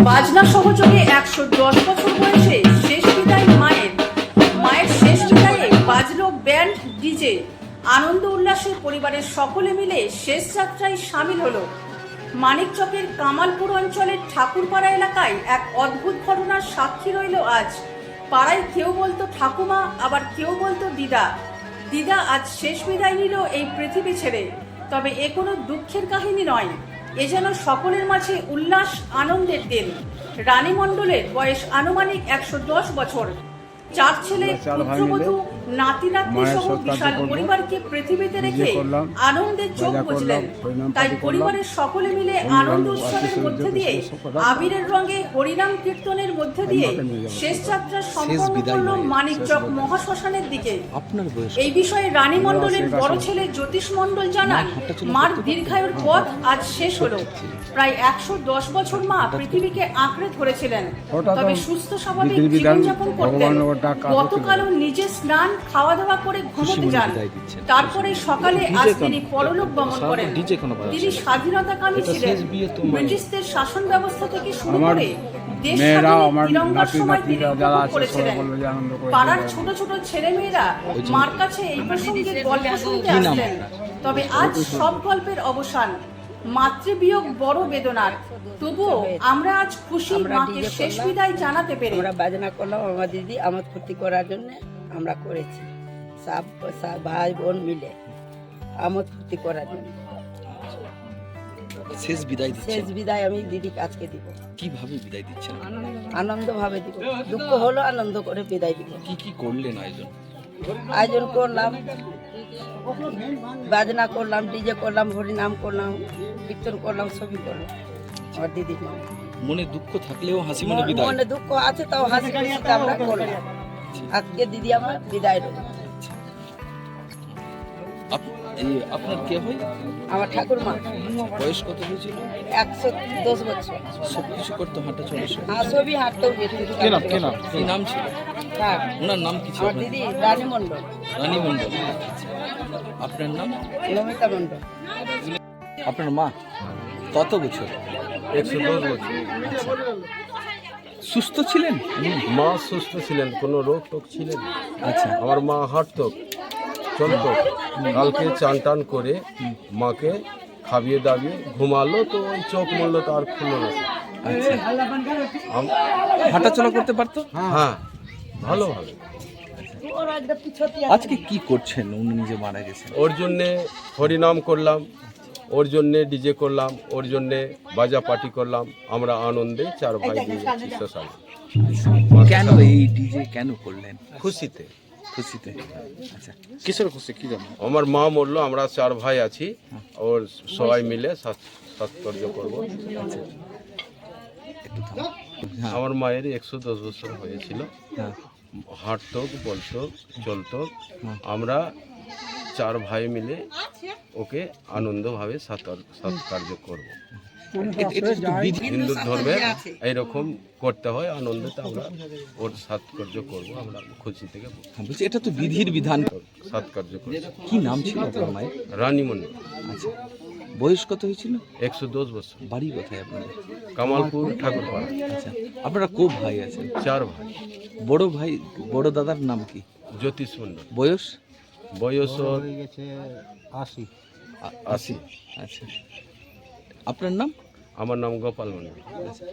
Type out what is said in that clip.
বাজনা সহযোগে ১১০ বছর বয়সে শেষ বিদায় মায়ের শেষ বিদায়ে বাজলো ব্যান্ড ডিজে। আনন্দ উল্লাসে পরিবারের সকলে মিলে শেষ যাত্রায় সামিল হলো। মানিকচকের কামালপুর অঞ্চলের ঠাকুরপাড়া এলাকায় এক অদ্ভুত ঘটনার সাক্ষী রইল আজ। পাড়ায় কেউ বলতো ঠাকুমা, আবার কেউ বলতো দিদা। দিদা আজ শেষ বিদায় নিল এই পৃথিবী ছেড়ে। তবে এ কোনো দুঃখের কাহিনী নয়, এ যেন সকলের মাঝে উল্লাস আনন্দের দিন। রানী মণ্ডলের বয়স আনুমানিক ১১০ বছর। ৪ ছেলে, পুত্রবধূ, নাতি নাতনি সহ বিশাল পরিবারকে পৃথিবীতে রেখে আনন্দের চোখ বুঝলেন। তাই পরিবারের সকলে মিলে আনন্দ উৎসবের মধ্যে দিয়ে আবিরের রঙে হরিনাম কীর্তনের মধ্যে দিয়ে শেষ যাত্রা সম্পন্ন করল মানিকচক মহাশ্মশানের দিকে। এই বিষয়ে রানী মণ্ডলের বড় ছেলে জ্যোতিষ মণ্ডল জানান, মার দীর্ঘায়ুর পথ আজ শেষ হলো। প্রায় ১১০ বছর মা পৃথিবীকে আঁকড়ে ধরেছিলেন, তবে সুস্থ স্বাভাবিক জীবনযাপন করতেন। গতকালও নিজে স্নান খাওয়া দাওয়া করে ঘুমোতে যান, তারপরে সকালে আজ তিনি পরলোক গমন করেন। তিনি স্বাধীনতাকামী ছিলেন। ব্রিটিশদের শাসন ব্যবস্থা থেকে শুরু করে দেশ স্বাধীনের তিরঙ্গার সময় তিনি উপভোগ করেছিলেন। পাড়ার ছোট ছোট ছেলেমেয়েরা মার কাছে এই প্রসঙ্গে গল্প শুনতে আসলেন। তবে আজ সব গল্পের অবসান। মাতৃবিয়োগ বড় বেদনার, তবুও আমরা আজ খুশি মাকে শেষ বিদায় জানাতে পেরে। আমরা বাজনা করলাম, আমার দিদি আমোদ ফুর্তি করার জন্য আমরা করেছি, সব ভাই বোন মিলে আমোদ ফুর্তি করার জন্য। শেষ বিদায় আমি দিদি কাজকে দিব। কিভাবে বিদায় দিচ্ছেন? আনন্দ ভাবে দিব, দুঃখ হলো আনন্দ করে বিদায় দিব। কি কি করলেন আয়োজন করলাম, বাজনা করলাম, ডিজে করলাম, হরিনাম করলাম, কীর্তন করলাম, ছবি করলাম। আমার দিদির নাম মনে দুঃখ থাকলেও হাসি মনে বিদায়। মনে দুঃখ আছে তাও হাসি খুশিতে আমরা করলাম। আজকে দিদি আমার বিদায় রইল। আপনার কে হয়? আমার ঠাকুরমা। বয়স কত হয়েছিল? ১১০ বছর। সবকিছু করতো, হাঁটা চলা? ছবি হাঁটতেও যেত। কি নাম ছিল ওনার? নাম কি ছিল? আমার দিদি রানী মণ্ডল। রানী মণ্ডল। আপনার নাম? নমিতা মণ্ডল। আপনার মা কত বছর? ১১০ বছর। সুস্থ ছিলেন? মা সুস্থ ছিলেন, কোনো রোগ টোগ ছিলেন। আচ্ছা। আমার মা হাঁটতো, চলতো। কালকে চান টান করে মাকে খাবিয়ে দাবিয়ে ঘুমালো, তো ওই চোখ মরলো, তো আর খুললো না। আচ্ছা। হাঁটাচলা করতে পারতো? হ্যাঁ, ভালো ভালো। আজকে কি করছেন? উনি নিজে মারা গেছেন, ওর জন্যে হরিনাম করলাম, ওর জন্যে ডিজে করলাম, ওর জন্যে বাজা পার্টি করলাম। আমরা আনন্দে ৪ ভাই মিলে সোশ্যাল। কেন এই ডিজে কেন করলেন? খুশিতে। খুশিতে। আচ্ছা, কিসের খুশি কি জানো? আমার মা মরলো, আমরা ৪ ভাই আছি, ওর সবাই মিলে সাৎকর্য করবো। আমার মায়ের ১১০ বছর হয়েছিল। হাঁটতো, বলতো, চলতো। আমরা ৪ ভাই মিলে ওকে আনন্দভাবে সৎকার্য করব। হিন্দু ধর্মে এইরকম করতে হয়, আনন্দতে আমরা ওর সৎকার্য করবো। আমরা খুশি থেকে বলছি, এটা তো বিধির বিধান। সৎকার্য করব। কি নাম ছিল আপনার মায়ের? রানী মণ্ডল। আচ্ছা। বয়স কত হয়েছিল? ১১০ বছর। বাড়ি কোথায় আপনাদের? কামালপুর, ঠাকুরপাড়া। আচ্ছা। আপনারা খুব ভাই আছেন? ৪ ভাই। বড় ভাই, বড় দাদার নাম কি? জ্যোতিষ মণ্ডল। বয়স? বয়স ওর ৮০। আশি। আচ্ছা। আপনার নাম? আমার নাম গোপাল মণ্ডল। আচ্ছা।